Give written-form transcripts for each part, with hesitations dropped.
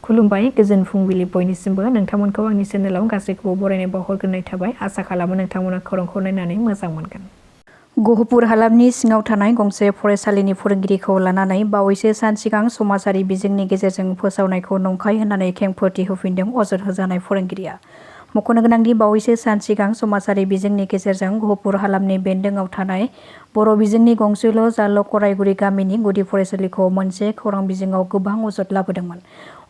खुलुमबाय गोजोन फुंबिलि बयनिसिमबो नोंथांमोनखौ आंनि चेनेलाव गासैखौबो बरायनाय बावहरग्रोनाय थाबाय आसा खालामो नोंथांमोना खौरांखौ नायनानै मोजां मोनगोन। गहपुर हालामनि सिङाव थानाय गंसे फरायसालिनि फोरोंगिरिखौ लानानै बावैसो सान सिगां समाजारि बिजोंनि गेजेरजों फोसावनायखौ नंखाय होननानै खेंफोरथि होफिनदों अजद होजानाय फोरोंगिरिया। मख'नो गोनांदि बावैसो सान सिगां समाजारि बिजोंनि गेजेरजों गहपुर हालामनि बेन्दोंआव थानाय बर' बिजोंनि गंसेल' जाल' कराइगुरि गामिनि गुदि फरायसालिखौ मोनसे खौरां बिजोङाव गोबां अजद लाबोदोंमोन।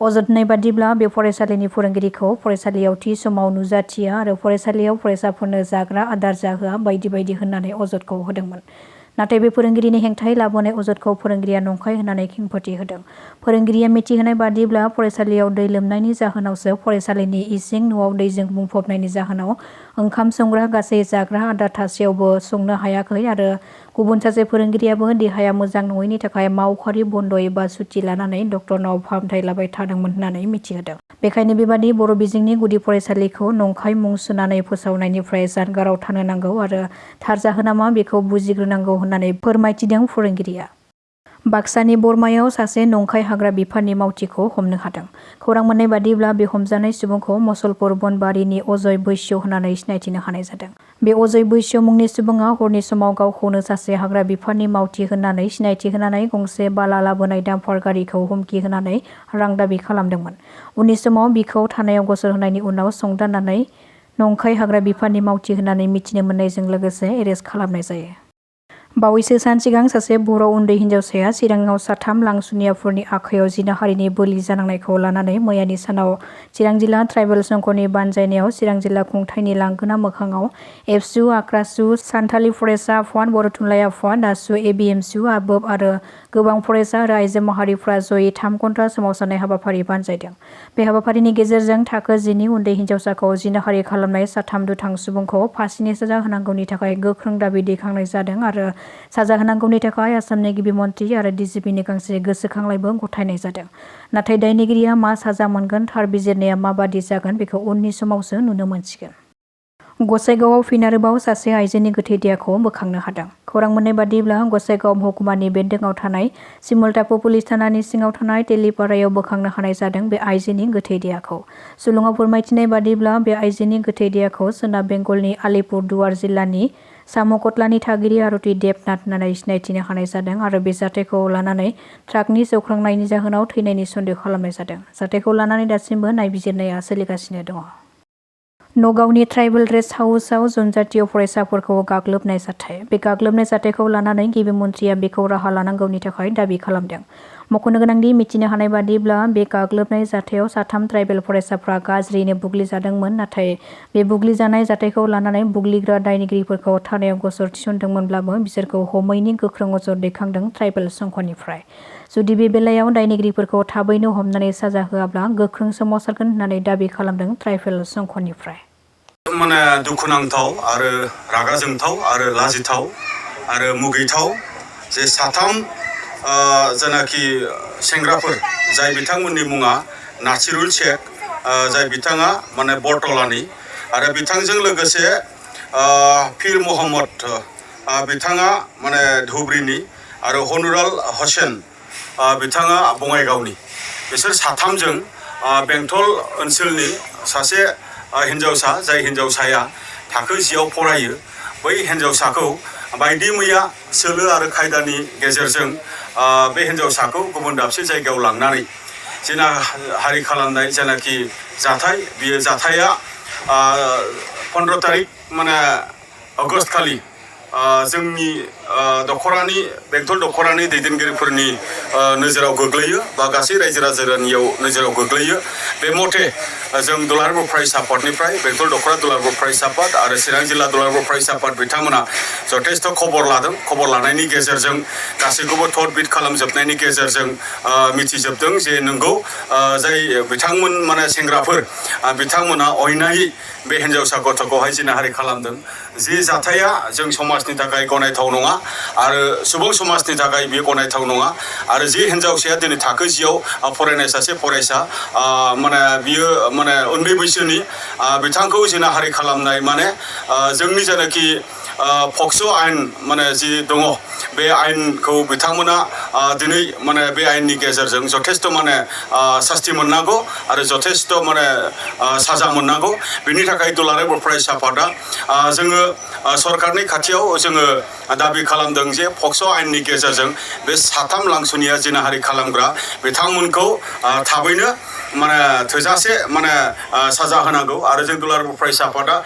अजद होनाय बादिब्ला बे फरायसालिनि फोरोंगिरिखौ फरायसालियाव थि समाव नुजाथिया आरो फरायसालियाव फरायसाफोरनो जाग्रा आदार जाहोआ बायदि बायदि होननानै अजदखौ होदोंमोन। नाथाय बे फोरोंगिरिनि हेंथायै लाबोनाय अजदखौ फोरोंगिरिया नंखाय होननानै खेंफोरथि होदों। फोरोंगिरिया मिथिहोनाय बादिब्ला फरायसालियाव दै लोमनायनि जाहोनावसो फरायसालिनि इसिं न'आव दैजों बुंफबनायनि जाहोनाव ओंखाम संग्रा गासै जाग्रा आदार थासेयावबो संनो हायाखै आरो गुबुन सासे फोरोंगिरियाबो देहाया मोजां नङैनि थाखाय मावखारि बन्द एबा सुथि लानानै डक्टरनाव फाहामथाय लाबाय थादोंमोन होननानै मिथिहोदों। बेखायनो बेबादि बर' बिजोंनि गुदि फरायसालिखौ नंखाय मुं सुनानै फोसावनायनिफ्राय जानगाराव थानो नांगौ आरो थार जाहोना मा बेखौ बुजिग्रोनांगौ होननानै फोरमायथिदों फोरोंगिरिया। बाक्सानि बरमायाव सासे नंखाय हाग्रा बिफाननि मावथिखौ हमनो हादों। खौरां मोननाय बादिब्ला बे हमजानाय सुबुंखौ मसलपुर बनबारिनि अजय बैश्य होननानै सिनायथिनो हानाय जादों। बे अजय बैश्य मुंनि सुबुङा हरनि समाव गावखौनो सासे हाग्रा बिफाननि मावथि होननानै सिनायथि होनानै गंसे बाला लाबोनाय डाम्पार गारिखौ हुमखि होनानै रां दाबि खालामदोंमोन। उननि समाव बिखौ थानायाव गसर होनायनि उनाव संदाननानै नंखाय हाग्रा बिफाननि मावथि होननानै मिथिनो मोननायजों लोगोसे एरेस्ट खालामनाय जायो। बावैसो सान सिगां सासे बर' उन्दै हिन्जावसाया चिराङाव साथाम लांसुनियाफोरनि आखायाव जिनाहारिनि बोलि जानांनायखौ लानानै मैयानि सानाव चिरां जिल्ला ट्राइबेल संघनि बानजायनायाव चिरां जिल्ला खुंथायनि लांगोना मोखाङाव एबसु, आक्रासु, सान्थालि फरायसा आफाद, बर' थुनलाइ आफाद, आसु, एबिएमसु, आबोब आरो गोबां फरायसा आरो आइजो माहारिफ्रा जयै 3 घन्टा सोमावसारनाय हाबाफारि बानजायदों। बे हाबाफारिनि गेजेरजों थाखो 10 नि उन्दै हिन्जावसाखौ जिनाहारि खालामनाय साथाम दुथां सुबुंखौ फासिनि साजा होनांगौनि थाखाय गोख्रों दाबि दैखांनाय जादों आरो साजा होनांगौनि थाखाय आसामनि गिबि मन्थ्रि आरो डिजिपिनि गांसे गोसोखांलाइबो गथायनाय जादों। नाथाय दायनिगिरिया मा साजा मोनगोन थार बिजिरनाया माबादि जागोन बेखौ उननि समावसो नुनो मोनसिगोन। गसाइगावआव फिन आरोबाव सासे आइजोनि गोथै देहाखौ बोखांनो हादों। खौरां मोननाय बादिब्ला गसाइगाव महकुमानि बेन्दोंआव थानाय सिमुलटापु पुलिस थानानि सिङाव थानाय तेलिपारायाव बोखांनो हानाय जादों बे आइजोनि गोथै देहाखौ। सुलुङाव फोरमायथिनाय बादिब्ला बे आइजोनि गोथै देहाखौ सोनाब बेंगलनि आलिपुरदुवार जिल्लानि सामकटलानि थागिरि आरती देबनाथ होननानै सिनायथिनो हानाय जादों आरो बे जाथायखौ लानानै ट्राकनि जौख्रांनायनि जाहोनाव थैनायनि सन्देह खालामनाय जादों। जाथायखौ लानानै दासिमबो नायबिजिरनाया सोलिगासिनो दङ। नगावनि ट्राइबेल रेस्ट हाउसआव जनजातीय फरायसाफोरखौ गाग्लोबनाय जाथाय। बे गाग्लोबनाय जाथायखौ लानानै गिबि मन्थ्रिया बेखौ राहा लानांगौनि थाखाय दाबि खालामदों। मख'नो गोनांदि मिथिनो हानाय बादिब्ला बे गाग्लोबनाय जाथायाव साथाम ट्राइबेल फरायसाफ्रा गाज्रियैनो बुग्लिजादोंमोन नाथाय बे बुग्लिजानाय जाथायखौ लानानै बुग्लिग्रा दायनिगिरिफोरखौ थानायाव गसर थिसनदोंमोनब्लाबो बिसोरखौ हमैनि गोख्रों अजद दैखांदों ट्राइबेल संघनिफ्राय। जुदि बे बेलायाव दायनिगिरिफोरखौ थाबैनो हमनानै साजा होआब्ला गोख्रों सोमावसारगोन होननानै दाबि खालामदों ट्राइबेल संघनिफ्राय। माने दुखुनांथाव आरो रागा जोंथाव आरो लाजिथाव आरो मुगैथाव जे साथाम जेनाखि सेंग्राफोर जाय बिथांमोननि मुङा नासिरुल शेख, जाय बिथाङा माने बरटलानि आरो बिथांजों लोगोसे फिर मोहम्मद बिथाङा माने धुब्रीनि आरो हनुराल हसेन बिथाङा बङाइगावनि। बिसोर साथामजों बेंटल ओनसोलनि सासे हिन्जावसा जाय हिन्जावसाया थाखो 10आव फरायो बै हिन्जावसाखौ बायदि मैया सोलो आरो खायदानि गेजेरजों बे हिन्जावसाखौ गुबुन दाबसे जायगायाव लांनानै जिनाहारि खालामनाय जेनाखि जाथाय बियो जाथाया 15 तारिख माने आगस्ट खालि जोंनि दखरानि बेंटल दखरानि दैदेनगिरिफोरनि नोजोराव गोग्लैयो बा गासै रायजो राजानियाव नोजोराव गोग्लैयो। बे मथे जों दुलाराय बर' फरायसा आफादनिफ्राय बेंटल दखरा दुलाराय बर' फरायसा आफाद आरो चिरां जिल्ला दुलाराय बर' फरायसा आफाद बिथांमोना जथेस्थ' खबर लादों। खबर लानायनि गेजेरजों गासैखौबो थद बिद खालामजोबनायनि गेजेरजों मिथिजोबदों जे नंगौ जाय बिथांमोन माने सेंग्राफोर बिथांमोना अयनायै बे हिन्जावसा गथ'खौहाय जिनाहारि खालामदों। जे जाथाया जों समाजनि थाखाय गनायथाव नङा आरो सुबुं समाजनि थाखाय बेयो गनायथाव नङा आरो जे हिन्जावसाया दिनै थाखो 10आव फरायनाय सासे फरायसा माने बियो माने उन्दै बैसोनि बिथांखौ जिनाहारि खालामनाय माने जोंनि जेनाखि पक्स' आयेन माने जि दङ बे आयेनखौ बिथांमोना दिनै माने बे आयेननि गेजेरजों जथेस्थ' माने सास्ति मोननांगौ आरो जथेस्थ' माने साजा मोननांगौ बेनि थाखाय दुलाराय बर' फरायसा आफादा जोङो सरकारनि खाथियाव जोङो दाबि खालामदों जे पक्स' आयेननि गेजेरजों बे साथाम लांसुनिया जिनाहारि खालामग्रा बिथांमोनखौ थाबैनो माने थोजासे माने साजा होनांगौ आरो जों दुलाराय बर' फरायसा आफादा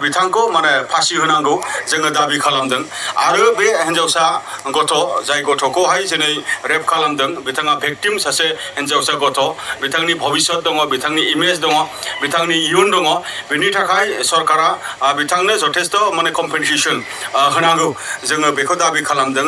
बिथांखौ माने फासि होनांगौ जोङो दाबि खालामदों आरो बे हिन्जावसा गथ' जाय गथ'खौहाय दिनै रेप खालामदों बिथाङा भिक्टिम सासे हिन्जावसा गथ' बिथांनि भबिष्यत दङ बिथांनि इमेज दङ बिथांनि इयुन दङ बेनि थाखाय सरकारा बिथांनो जथेस्थ' माने कम्पेनसेसन होनांगौ जोङो बेखौ दाबि खालामदों